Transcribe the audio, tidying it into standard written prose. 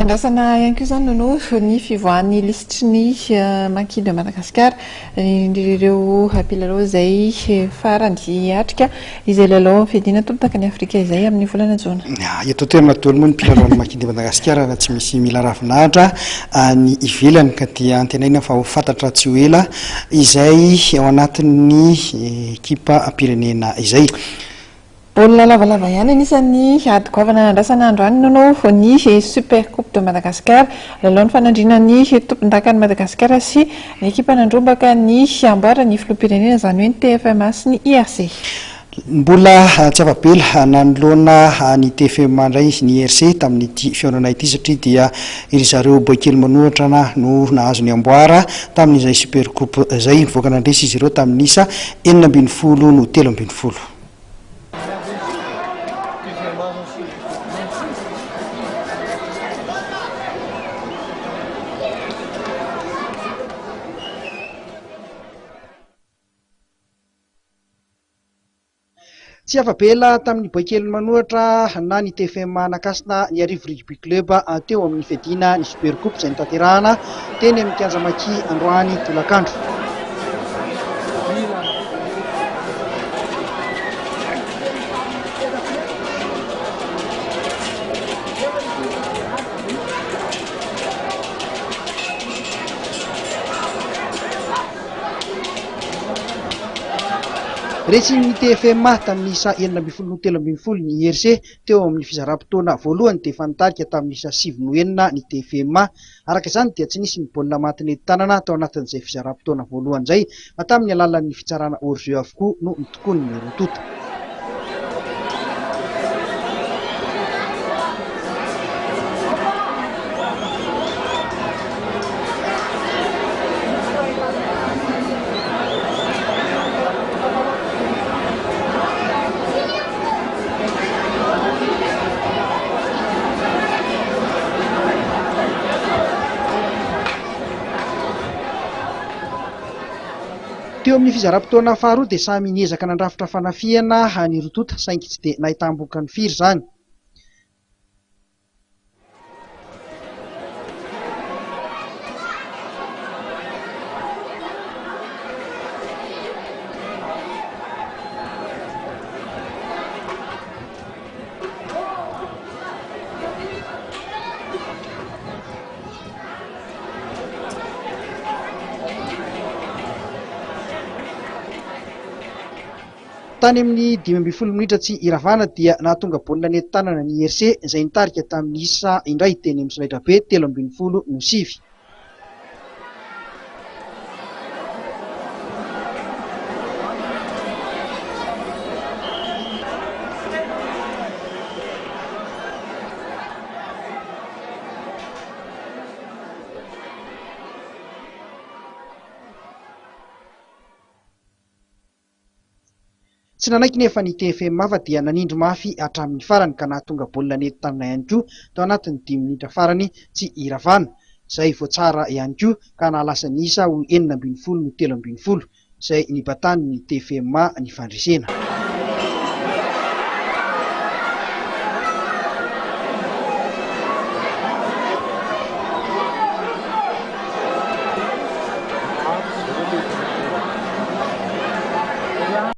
Andrasana ihany koa izany no ny fivoahan'ny listiny Makis de Madagascar ireo mpilalao izay farany atrika izay lalao fiadiana tolotaka Afrika izay amin'ny volana Jona. Eto toerana daholo moa ny mpilalao Makis de Madagascar raha tsy misy mila ravinahitra ny ivelany ka dia antenaina fa ho fantatra tsy ho ela izay ao anatin'ny ekipa pirenena izay. Baolina lavalava ihany anisan'ny ady goavana andrasana androany no ny Super Coupe de Madagascar lalao ny fanandrinan'ny tompon-dakan'i Madagascar sy ny ekipa nandrombaka ny amboarany filoham-pirenena izany hoe ny TFMA sy ny IRC. Mbola tsy avapela nanoloana ny TFMA indray ny IRC tamin'ity fihaonana ity satria dia iry zareo boakely manohatra no nahazo ny amboara tamin'izay Super Coupe izay nivoaka nandresy izy ireo tamin'ny isa 4 no 3. Tsy avapela tamin'ny boakely manohatra na ny TFMA nakasina ny Arivo Rugby Club teo amin'ny fiadiana ny Super Coupe izay nitanterahana teny amin'ny kianja Makis Andohatapenaka tolakandro. Resiny TFMA tamin'ny isa 4 ny IRC teo amin'ny fizarampotona voalohany dia efa nitarika tamin'ny isa 5 ny TFMA. Araka izany dia tsy nisy ny baolina matiny tanana tao anatin'izay fizarampotona voalohany izay tamin'ny alalan'ny fitsarana hors-jeu avokoa no nitokony ny rotota. Teo amin'ny fizarampotona faharoa dia samy niezaka nandrafitra fanafiana ny rotota saingy tsy dia nahitam-boka ny firy izany. Tany amin'ny 15 minitra tsy iravana dia nahatonga baolina nentim-tanana ny IRC izay nitarika tamin'ny isa indray teny amin'ny solaitrabe 13-9. Tsy nanaiky nefa ny TFMA fa dia nanindry mafy hatramin'ny farany ka nahatonga baolina nentim-tanana ihany koa tao anatin'ny 10 minitra farany tsy iravana izay voatsara ihany koa ka nahalasa ny isa ho 4-13 izay nibatany ny TFMA ny fandresena.